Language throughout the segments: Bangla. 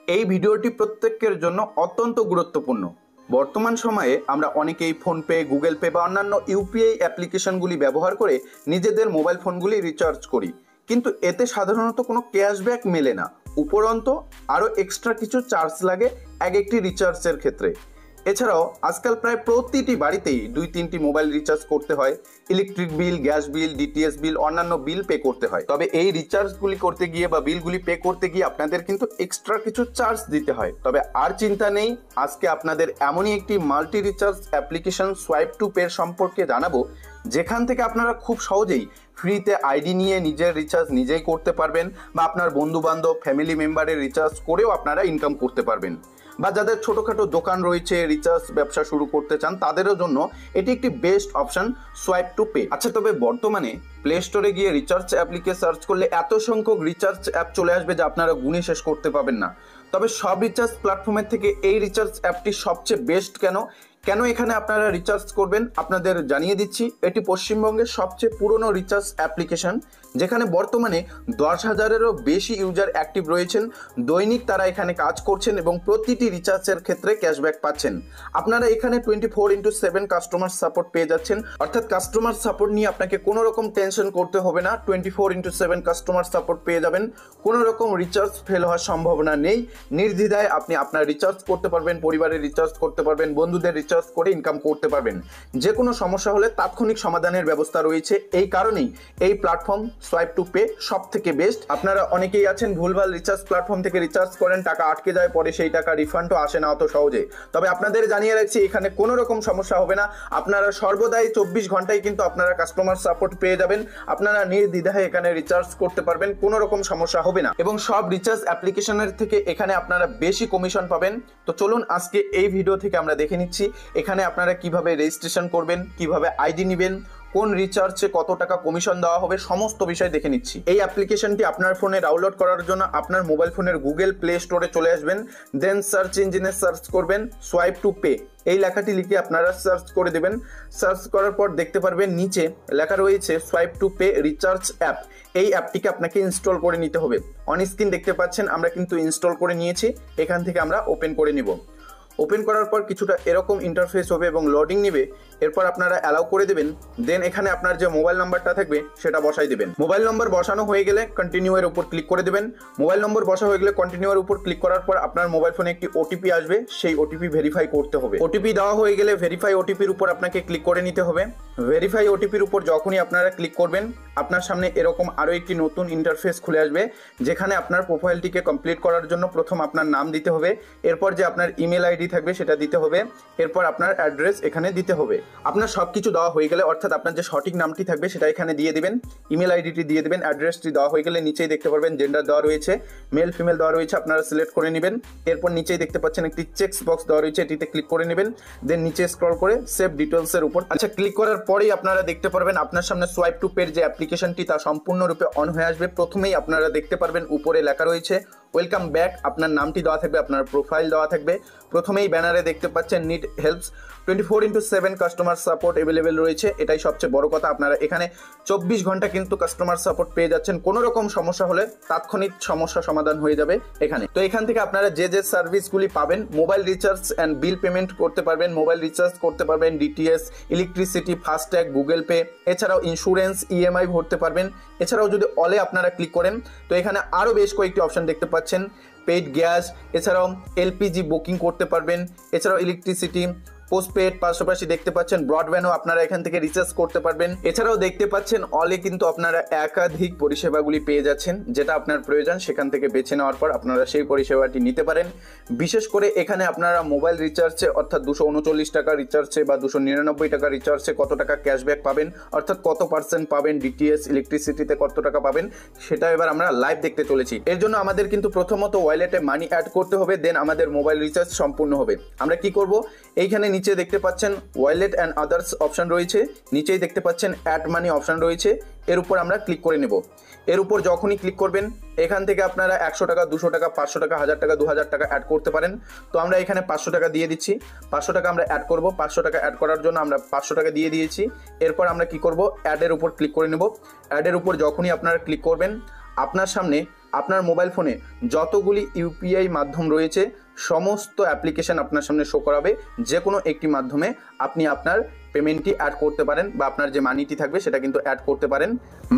এই ভিডিওটি প্রত্যেকের জন্য অত্যন্ত গুরুত্বপূর্ণ। বর্তমান সময়ে আমরা অনেকেই ফোনপে, গুগল পে বা অন্যান্য ইউপিআই অ্যাপ্লিকেশনগুলি ব্যবহার করে নিজেদের মোবাইল ফোনগুলি রিচার্জ করি, কিন্তু এতে সাধারণত কোনো ক্যাশব্যাক মেলে না। উপরন্ত আরও এক্সট্রা কিছু চার্জ লাগে এক একটি রিচার্জের ক্ষেত্রে। এছাড়াও আজকাল প্রায় প্রতিটি বাড়িতেই 2-3টি মোবাইল রিচার্জ করতে হয়। Electric bill, gas bill, DTS bill, অন্যান্য বিল পে করতে হয়। তবে এই রিচার্জগুলি করতে গিয়ে বা বিলগুলি পে করতে গিয়ে আপনাদের কিন্তু এক্সট্রা কিছু চার্জ দিতে হয়। তবে আর চিন্তা নেই, আজকে আপনাদের এমনই একটি multi recharge application swipe to pay সম্পর্কে জানাবো, যেখান থেকে আপনারা খুব সহজেই ফ্রিতে আইডি নিয়ে নিজের রিচার্জ নিজেই করতে পারবেন, বা আপনার বন্ধু বান্ধব, ফ্যামিলি মেম্বারের রিচার্জ করেও আপনারা ইনকাম করতে পারবেন। বা যাদের ছোটোখাটো দোকান রয়েছে, রিচার্জ ব্যবসা শুরু করতে চান, তাদেরও জন্য এটি একটি best option swipe to pay. আচ্ছা, তবে বর্তমানে প্লে স্টোরে গিয়ে রিচার্জ অ্যাপ্লিকে সার্চ করলে এত সংখ্যক রিচার্জ অ্যাপ চলে আসবে যে আপনারা গুণে শেষ করতে পারবেন না। তবে সব রিচার্জ প্ল্যাটফর্মের থেকে এই রিচার্জ অ্যাপটি সবচেয়ে বেস্ট কেন এখানে আপনারা রিচার্জ করবেন আপনাদের জানিয়ে দিচ্ছি। এটি পশ্চিমবঙ্গের সবচেয়ে পুরনো রিচার্জ অ্যাপ্লিকেশন, যেখানে বর্তমানে 10,000-এরও বেশি ইউজার অ্যাক্টিভ রয়েছেন। দৈনিক তারা এখানে কাজ করছেন এবং প্রতিটি রিচার্জের ক্ষেত্রে ক্যাশব্যাক পাচ্ছেন। আপনারা এখানে 24/7 কাস্টমার সাপোর্ট পেয়ে যাচ্ছেন, অর্থাৎ কাস্টমার সাপোর্ট নিয়ে আপনাকে কোনো রকম টেনশন করতে হবে না। 24/7 কাস্টমার সাপোর্ট পেয়ে যাবেন, কোনো রকম রিচার্জ ফেল হওয়ার সম্ভাবনা নেই। নির্দ্বিধায় আপনি আপনার রিচার্জ করতে পারবেন, পরিবারের রিচার্জ করতে পারবেন, বন্ধুদের রিচার্জ করে ইনকাম করতে পারবেন। যে কোনো সমস্যা হলে তাৎক্ষণিক সমাধানের ব্যবস্থা রয়েছে। এই কারণেই এই প্ল্যাটফর্ম সোয়াইপ টু পে সব থেকে বেস্ট। আপনারা অনেকেই আছেন ভুলভাল রিচার্জ প্ল্যাটফর্ম থেকে রিচার্জ করেন, টাকা আটকে যায়, পরে সেই টাকা রিফান্ডও আসে না অত সহজে। তবে আপনাদের জানিয়ে রাখছি, এখানে কোনো রকম সমস্যা হবে না। আপনারা সর্বদাই 24 ঘন্টায় কিন্তু আপনারা কাস্টমার সাপোর্ট পেয়ে যাবেন। আপনারা নির্দ্বিধায় এখানে রিচার্জ করতে পারবেন, কোনো রকম সমস্যা হবে না। এবং সব রিচার্জ অ্যাপ্লিকেশনের থেকে এখানে আপনারা বেশি কমিশন পাবেন। তো চলুন আজকে এই ভিডিও থেকে আমরা দেখে নিচ্ছি এখানে আপনারা কিভাবে রেজিস্ট্রেশন করবেন, কিভাবে আইডি নেবেন, কোন রিচার্জে কত টাকা কমিশন দেওয়া হবে, সমস্ত বিষয় দেখে নিচ্ছি। এই অ্যাপ্লিকেশনটি আপনার ফোনে ডাউনলোড করার জন্য আপনার মোবাইল ফোনের গুগল প্লে স্টোরে চলে আসবেন। দেন সার্চ ইঞ্জিনে সার্চ করবেন সোয়াইপ টু পে, এই লেখাটি লিখে আপনারা সার্চ করে দেবেন। সার্চ করার পর দেখতে পারবেন নিচে লেখা রয়েছে swipe to pay recharge app. এই অ্যাপটিকে আপনাকে ইনস্টল করে নিতে হবে। অন স্ক্রিন দেখতে পাচ্ছেন আমরা কিন্তু ইনস্টল করে নিয়েছি। এখান থেকে আমরা ওপেন করে নিব। ওপেন করার পর কিছুটা এরকম ইন্টারফেস হবে এবং লোডিং নেবে। এরপর আপনারা অ্যালাউ করে দেবেন। দেন এখানে আপনার যে মোবাইল নাম্বারটা থাকবে সেটা বসাই দেবেন। মোবাইল নম্বর বসানো হয়ে গেলে কন্টিনিউ এর উপর ক্লিক করে দেবেন। মোবাইল নম্বর বসা হয়ে গেলে কন্টিনিউ এর উপর ক্লিক করার পর আপনার মোবাইল ফোনে একটি ওটিপি আসবে, সেই ওটিপি ভেরিফাই করতে হবে। ওটিপি দেওয়া হয়ে গেলে ভেরিফাই ওটিপির উপর আপনাকে ক্লিক করে নিতে হবে। ভেরিফাই ওটিপির উপর যখনই আপনারা ক্লিক করবেন, আপনার সামনে এরকম আরও একটি নতুন ইন্টারফেস খুলে আসবে, যেখানে আপনার প্রোফাইলটিকে কমপ্লিট করার জন্য প্রথম আপনার নাম দিতে হবে। এরপর যে আপনার ইমেল আইডি থাকবে সেটা দিতে হবে। এরপর আপনার অ্যাড্রেস এখানে দিতে হবে। আপনার সব কিছু দেওয়া হয়ে গেলে, অর্থাৎ আপনার যে সঠিক নামটি থাকবে সেটা এখানে দিয়ে দিবেন, ইমেল আইডিটি দিয়ে দিবেন, অ্যাড্রেসটি দেওয়া হয়ে গেলে নিচেই দেখতে পারবেন জেন্ডার দেওয়া রয়েছে, মেল ফিমেল দেওয়া রয়েছে, আপনারা সিলেক্ট করে নেবেন। এরপর নিচেই দেখতে পাচ্ছেন একটি চেকস বক্স দেওয়া রয়েছে, এটিতে ক্লিক করে নেবেন। দেন নিচে স্ক্রল করে সেভ ডিটেলসের উপর ক্লিক করার পরেই আপনারা দেখতে পারবেন আপনার সামনে সোয়াইপ টু পের যে অ্যাপ্লিকেশনটি তা সম্পূর্ণরূপে অন হয়ে আসবে। প্রথমেই আপনারা দেখতে পারবেন উপরে লেখা রয়েছে ওয়েলকাম ব্যাক। আপনার নামটি দেওয়া থাকবে, আপনার প্রোফাইল দেওয়া থাকবে। প্রথমেই ব্যানারে দেখতে পাচ্ছেন need helps, 24/7 customer support available রয়েছে। এটাই সবচেয়ে বড় কথা, আপনারা এখানে 24 ঘন্টা কিন্তু কাস্টমার সাপোর্ট পেয়ে যাচ্ছেন। কোনো রকম সমস্যা হলে তাৎক্ষণিক সমস্যা সমাধান হয়ে যাবে এখানে। তো এখান থেকে আপনারা যে যে সার্ভিসগুলি পাবেন, mobile recharge and bill payment করতে পারবেন, মোবাইল রিচার্জ করতে পারবেন, DTS, electricity, FASTag, Google pay, এছাড়াও ইন্স্যুরেন্স, ইএমআই ভরতে পারবেন। এছাড়াও যদি অলে আপনারা ক্লিক করেন তো এখানে আরও বেশ কয়েকটি অপশন দেখতে পাচ্ছেন, পেইড গ্যাস, এছাড়াও এলপিজি বুকিং করতে পারবেন, এছাড়াও ইলেকট্রিসিটি, পোস্টপেড, পাশাপাশি দেখতে পাচ্ছেন ব্রডব্যান্ডও আপনারা এখান থেকে রিচার্জ করতে পারবেন। এছাড়াও দেখতে পাচ্ছেন অলে কিন্তু আপনারা একাধিক পরিষেবাগুলি পেয়ে যাচ্ছেন, যেটা আপনার প্রয়োজন সেখান থেকে বেছে নেওয়ার পর আপনারা সেই পরিষেবাটি নিতে পারেন। বিশেষ করে এখানে আপনারা মোবাইল রিচার্জে, অর্থাৎ 239 টাকা রিচার্জে বা 299 টাকা রিচার্জে কত টাকা ক্যাশব্যাক পাবেন, অর্থাৎ কত % পাবেন, ডিটিএস, ইলেকট্রিসিটিতে কত টাকা পাবেন, সেটা এবার আমরা লাইভ দেখতে চলেছি। এর জন্য আমাদের কিন্তু প্রথমত ওয়ালেটে মানি অ্যাড করতে হবে, দেন আমাদের মোবাইল রিচার্জ সম্পূর্ণ হবে। আমরা কি করব, এইখানে নিচে দেখতে পাচ্ছেন ওয়ালেট অ্যান্ড আদার্স অপশন রয়েছে, নিচেই দেখতে পাচ্ছেন অ্যাড মানি অপশন রয়েছে, এর উপর আমরা ক্লিক করে নেব। এর উপর যখনই ক্লিক করবেন এখান থেকে আপনারা 100 টাকা, 200 টাকা, 500 টাকা, 1000 টাকা, 2000 টাকা অ্যাড করতে পারেন। তো আমরা এখানে 500 টাকা দিয়ে দিচ্ছি। 500 টাকা আমরা অ্যাড করব। 500 টাকা অ্যাড করার জন্য আমরা 500 টাকা দিয়ে দিয়েছি। এরপর আমরা কি করব, অ্যাডের উপর ক্লিক করে নেব। অ্যাডের উপর যখনই আপনারা ক্লিক করবেন আপনার সামনে আপনার মোবাইল ফোনে যতগুলি ইউপিআই মাধ্যম রয়েছে সমস্ত অ্যাপ্লিকেশন আপনার সামনে শো করাবে। যে কোনো একটি মাধ্যমে আপনি আপনার পেমেন্টটি অ্যাড করতে পারেন বা আপনার যে মানিটি থাকবে সেটা কিন্তু অ্যাড করতে পারেন।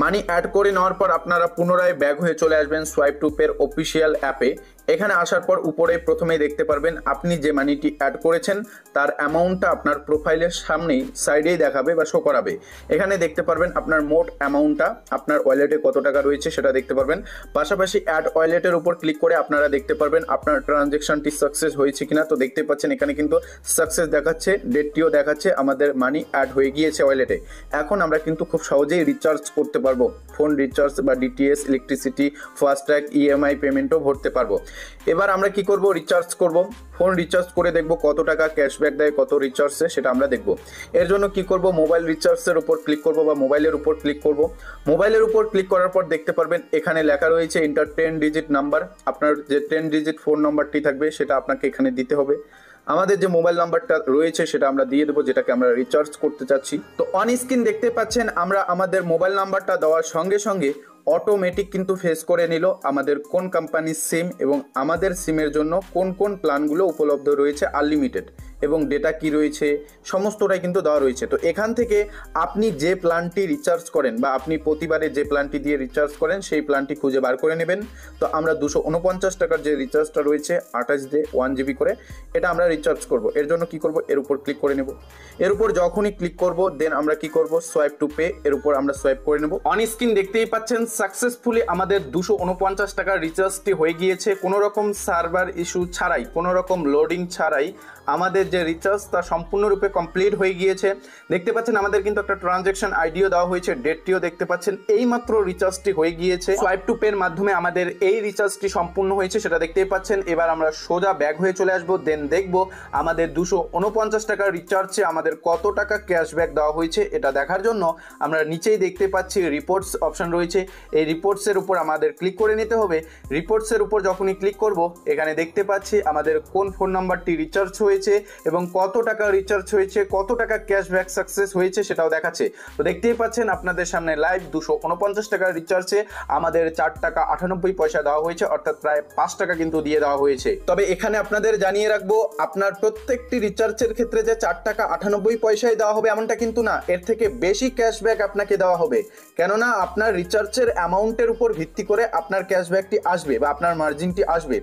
মানি অ্যাড করে নেওয়ার পর আপনারা পুনরায় ব্যাক হয়ে চলে আসবেন সোয়াইপ টু পের অফিসিয়াল অ্যাপে। এখানে আসার পর উপরে প্রথমেই দেখতে পারবেন আপনি যে মানিটি অ্যাড করেছেন তার অ্যামাউন্টটা আপনার প্রোফাইলের সামনেই সাইডেই দেখাবে বা শো করাবে। এখানে দেখতে পারবেন আপনার মোট অ্যামাউন্টটা, আপনার ওয়ালেটে কত টাকা রয়েছে সেটা দেখতে পারবেন। পাশাপাশি অ্যাড ওয়ালেটের উপর ক্লিক করে আপনারা দেখতে পারবেন আপনার ট্রানজ্যাকশনটি সাকসেস হয়েছে কিনা। তো দেখতে পাচ্ছেন এখানে কিন্তু সাকসেস দেখাচ্ছে, ডেটটিও দেখাচ্ছে, আমাদের মানি অ্যাড হয়ে গিয়েছে ওয়ালেটে। এখন আমরা কিন্তু খুব সহজেই রিচার্জ করতে পারবো, ফোন রিচার্জ বা ডিটিএস, ইলেকট্রিসিটি, ফাস্ট্যাগ, ইএমআই পেমেন্টও ভরতে পারবো। এবার আমরা কি করব, রিচার্জ করব। ফোন রিচার্জ করে দেখব কত টাকা ক্যাশব্যাক দেয়, কত রিচার্জে সেটা আমরা দেখব। এর জন্য কি করব, মোবাইল রিচার্জের উপর ক্লিক করব বা মোবাইলের উপর ক্লিক করব। মোবাইলের উপর ক্লিক করার পর দেখতে পারবেন এখানে লেখা রয়েছে এন্টার 10 ডিজিট নাম্বার। আপনার যে 10 ডিজিট ফোন নাম্বারটি থাকবে সেটা আপনাকে এখানে দিতে হবে। আমাদের যে মোবাইল নাম্বারটা রয়েছে সেটা আমরা দিয়ে দেবো, যেটাকে আমরা রিচার্জ করতে চাচ্ছি। তো অন স্ক্রিন দেখতে পাচ্ছেন আমরা আমাদের মোবাইল নাম্বারটা দেওয়ার সঙ্গে সঙ্গে অটোমেটিক কিন্তু ফেস করে নিল আমাদের কোন কোম্পানির সিম এবং আমাদের সিমের জন্য কোন কোন প্ল্যানগুলো উপলব্ধ রয়েছে, আনলিমিটেড এবং ডেটা কি রয়েছে সমস্তটাই কিন্তু দেওয়া রয়েছে। তো এখান থেকে আপনি যে প্ল্যানটি রিচার্জ করেন বা আপনি প্রতিবারে যে প্ল্যানটি দিয়ে রিচার্জ করেন সেই প্ল্যানটি খুঁজে বার করে নেবেন। তো আমরা 249 টাকার যে রিচার্জটা রয়েছে 28 ডে 1 জিবি করে, এটা আমরা রিচার্জ করব। এর জন্য কি করব, এর উপর ক্লিক করে নেব। এর উপর যখনই ক্লিক করব দেন আমরা কি করব, সোয়াইপ টু পে, এর উপর আমরা সোয়াইপ করে নেব। অন স্ক্রিন দেখতেই পাচ্ছেন সাকসেসফুলি আমাদের 249 টাকার রিচার্জটি হয়ে গিয়েছে। কোনো রকম সার্ভার ইস্যু ছাড়াই, কোনো রকম লোডিং ছাড়াই আমাদের যে রিচার্জ তা সম্পূর্ণরূপে কমপ্লিট হয়ে গিয়েছে। দেখতে পাচ্ছেন আমাদের কিন্তু একটা ট্রানজ্যাকশন আইডিও দেওয়া হয়েছে, ডেটটিও দেখতে পাচ্ছেন। এই মাত্র রিচার্জটি হয়ে গিয়েছে, সোয়াইপ টু পের মাধ্যমে আমাদের এই রিচার্জটি সম্পূর্ণ হয়েছে সেটা দেখতেই পাচ্ছেন। এবার আমরা সোজা ব্যাক হয়ে চলে আসবো, দেন দেখবো আমাদের 249 টাকার রিচার্জে আমাদের কত টাকা ক্যাশব্যাক দেওয়া হয়েছে। এটা দেখার জন্য আমরা নিচেই দেখতে পাচ্ছি রিপোর্টস অপশন রয়েছে, এই রিপোর্টসের উপর আমাদের ক্লিক করে নিতে হবে। রিপোর্টসের উপর যখনই ক্লিক করব এখানে দেখতে পাচ্ছি আমাদের কোন ফোন নাম্বারটি রিচার্জ হয়েছে এবং কত টাকা রিচার্জ হয়েছে, কত টাকা ক্যাশব্যাক সাকসেস হয়েছে সেটাও দেখাচ্ছে। তো দেখতেই পাচ্ছেন আপনাদের সামনে লাইভ 249 টাকার রিচার্জে আমাদের 4 টাকা 98 পয়সা দেওয়া হয়েছে, অর্থাৎ প্রায় 5 টাকা কিন্তু দিয়ে দেওয়া হয়েছে। তবে এখানে আপনাদের জানিয়ে রাখবো আপনার প্রত্যেকটি রিচার্জের ক্ষেত্রে যে 4 টাকা 98 পয়সায় দেওয়া হবে এমনটা কিন্তু না, এর থেকে বেশি ক্যাশব্যাক আপনাকে দেওয়া হবে। কেননা আপনার রিচার্জের অ্যামাউন্টের উপর ভিত্তি করে আপনার ক্যাশব্যাকটি আসবে বা আপনার মার্জিনটি আসবে।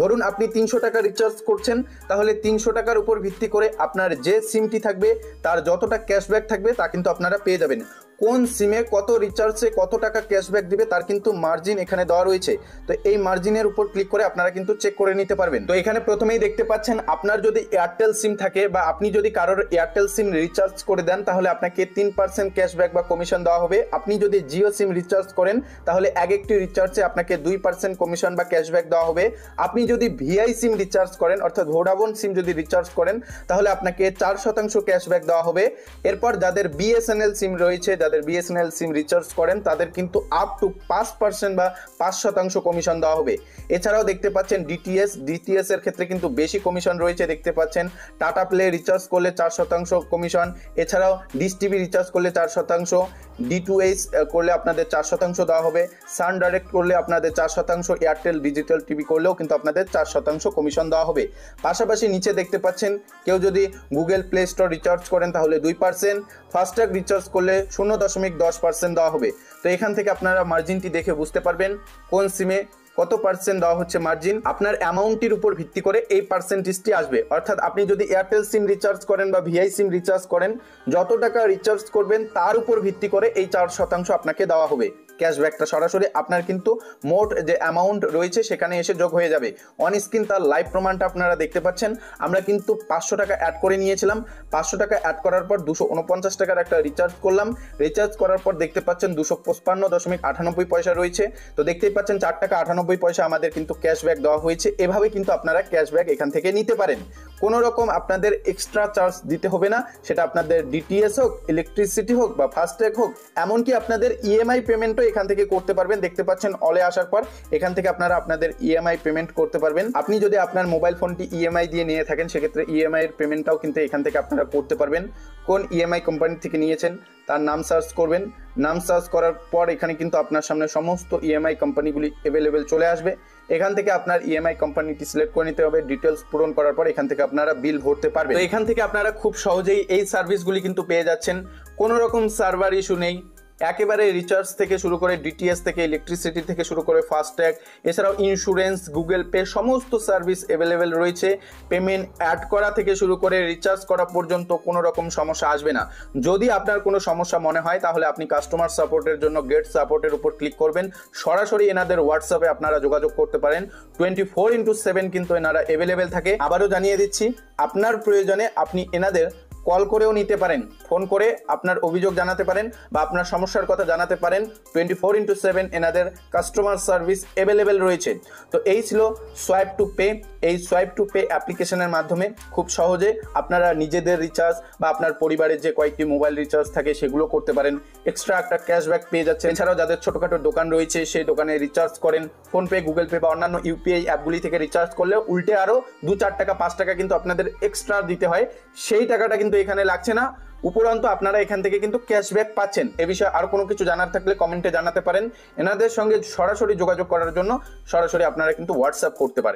ধরুন আপনি 300 টাকা রিচার্জ করছেন, তাহলে 300 টাকার উপর ভিত্তি করে আপনার যে সিমটি থাকবে তার যতটা ক্যাশব্যাক থাকবে তা কিন্তু আপনারা পেয়ে যাবেন। কোন সিমে কত রিচার্জে কত টাকা ক্যাশব্যাক দিবে তার কিন্তু মার্জিন এখানে দেওয়া রয়েছে। তো এই মার্জিনের উপর ক্লিক করে আপনারা কিন্তু চেক করে নিতে পারবেন। তো এখানে প্রথমেই দেখতে পাচ্ছেন আপনার যদি এয়ারটেল সিম থাকে বা আপনি যদি কারোর এয়ারটেল সিম রিচার্জ করে দেন তাহলে আপনাকে 3% ক্যাশব্যাক বা কমিশন দেওয়া হবে। আপনি যদি জিও সিম রিচার্জ করেন তাহলে এক একটি রিচার্জে আপনাকে 2% কমিশন বা ক্যাশব্যাক দেওয়া হবে। আপনি যদি ভিআই সিম রিচার্জ করেন অর্থাৎ ভোডাফোন সিম যদি রিচার্জ করেন তাহলে আপনাকে 4% ক্যাশব্যাক দেওয়া হবে। এরপর যাদের বিএসএনএল সিম রয়েছে, যাদের বিএসএনএল সিম রিচার্জ করেন তাদের কিন্তু আপ টু 5% বা 5% কমিশন দেওয়া হবে। এছাড়াও দেখতে পাচ্ছেন ডিটিএস এর ক্ষেত্রে কিন্তু বেশি কমিশন রয়েছে। দেখতে পাচ্ছেন টাটা প্লে রিচার্জ করলে 4% কমিশন, এছাড়াও ডিশ টিভি রিচার্জ করলে 4%, D2H করলে আপনাদের 4% দেওয়া হবে, সান ডাইরেক্ট করলে আপনাদের 4%, এয়ারটেল ডিজিটাল টিভি করলেও কিন্তু আপনাদের 4% কমিশন দেওয়া হবে। পাশাপাশি নিচে দেখতে পাচ্ছেন কেউ যদি গুগল প্লে স্টোর রিচার্জ করেন তাহলে 2%, ফাস্ট্যাগ রিচার্জ করলে 0.10% দেওয়া হবে। তো এখান থেকে আপনারা মার্জিনটি দেখে বুঝতে পারবেন কোন সিমে কত পার্সেন্ট দেওয়া হচ্ছে মার্জিন। আপনার অ্যামাউন্টের উপর ভিত্তি করে এই পার্সেন্টেজটি আসবে। অর্থাৎ আপনি যদি এয়ারটেল সিম রিচার্জ করেন বা ভিআই সিম রিচার্জ করেন, যত টাকা রিচার্জ করবেন তার উপর ভিত্তি করে এই 4% আপনাকে দেওয়া হবে। ক্যাশব্যাকটা সরাসরি আপনার কিন্তু মোট যে অ্যামাউন্ট রয়েছে সেখানে এসে যোগ হয়ে যাবে। অন স্ক্রিন তার লাইভ প্রমাণটা আপনারা দেখতে পাচ্ছেন। আমরা কিন্তু 500 টাকা অ্যাড করে নিয়েছিলাম। 500 টাকা অ্যাড করার পর 249 টাকার একটা রিচার্জ করলাম। রিচার্জ করার পর দেখতে পাচ্ছেন 255.98 পয়সা রয়েছে। তো দেখতেই পাচ্ছেন 4 টাকা 98 পয়সা আমাদের কিন্তু ক্যাশব্যাক দেওয়া হয়েছে। এভাবে কিন্তু আপনারা ক্যাশব্যাক এখান থেকে নিতে পারেন। কোনো রকম আপনাদের এক্সট্রা চার্জ দিতে হবে না, সেটা আপনাদের ডিটিএস হোক, ইলেকট্রিসিটি হোক বা ফাস্ট্যাগ হোক, এমনকি আপনাদের ইএমআই পেমেন্টও এখান থেকে করতে পারবেন। দেখতে পাচ্ছেন অলে আসার পর এখান থেকে আপনারা আপনাদের ইএমআই পেমেন্ট করতে পারবেন। আপনি যদি আপনার মোবাইল ফোনটি ইএমআই দিয়ে নিয়ে থাকেন সেক্ষেত্রে ইএমআই এর পেমেন্টটাও কিন্তু এখান থেকে আপনারা করতে পারবেন। কোন ইএমআই কোম্পানি থেকে নিয়েছেন তার নাম সার্চ করবেন। নাম সার্চ করার পর এখানে কিন্তু আপনার সামনে সমস্ত ইএমআই কোম্পানিগুলি অ্যাভেলেবেল চলে আসবে। এখান থেকে আপনার ইএমআই কোম্পানিটি সিলেক্ট করে নিতে হবে। ডিটেলস পূরণ করার পর এখান থেকে আপনারা বিল ভরতে পারবেন। তো এখান থেকে আপনারা খুব সহজেই এই সার্ভিসগুলি কিন্তু পেয়ে যাচ্ছেন। কোনো রকম সার্ভার ইস্যু নেই। একেবারে রিচার্জ থেকে শুরু করে ডিটিএস থেকে ইলেকট্রিসিটি থেকে শুরু করে ফাস্ট্যাগ, এছাড়াও ইন্স্যুরেন্স, গুগল পে সমস্ত সার্ভিস অ্যাভেলেবেল রয়েছে। পেমেন্ট অ্যাড করা থেকে শুরু করে রিচার্জ করা পর্যন্ত কোনো রকম সমস্যা আসবে না। যদি আপনার কোনো সমস্যা মনে হয় তাহলে আপনি কাস্টমার সাপোর্টের জন্য গেট সাপোর্টের উপর ক্লিক করবেন। সরাসরি এনাদের হোয়াটসঅ্যাপে আপনারা যোগাযোগ করতে পারেন। 24/7 কিন্তু এনারা অ্যাভেলেবেল থাকে। আবারও জানিয়ে দিচ্ছি, আপনার প্রয়োজনে আপনি এনাদের কল করেও নিতে পারেন, ফোন করে আপনার অভিযোগ জানাতে পারেন বা আপনার সমস্যার কথা জানাতে পারেন। 24/7 এনাদের কাস্টমার সার্ভিস অ্যাভেলেবেল রয়েছে। তো এই ছিল সোয়াইপ টু পে। এই সোয়াইপ টু পে অ্যাপ্লিকেশনের মাধ্যমে খুব সহজে আপনারা নিজেদের রিচার্জ বা আপনার পরিবারের যে কয়েকটি মোবাইল রিচার্জ থাকে সেগুলো করতে পারেন। এক্সট্রা একটা ক্যাশব্যাক পেয়ে যাচ্ছেন। এছাড়াও যাদের ছোটোখাটো দোকান রয়েছে সেই দোকানে রিচার্জ করেন, ফোনপে, গুগল পে বা অন্যান্য ইউপিআই অ্যাপগুলি থেকে রিচার্জ করলে উল্টে আরও 2-4 টাকা 5 টাকা কিন্তু আপনাদের এক্সট্রা দিতে হয়। সেই টাকাটা কিন্তু এখানে লাগছে না, উপরন্তু আপনারা এখান থেকে কিন্তু ক্যাশব্যাক পাচ্ছেন। এ বিষয়ে আর কোনো কিছু জানার থাকলে কমেন্টে জানাতে পারেন। এনাদের সঙ্গে সরাসরি যোগাযোগ করার জন্য সরাসরি আপনারা কিন্তু হোয়াটসঅ্যাপ করতে পারেন।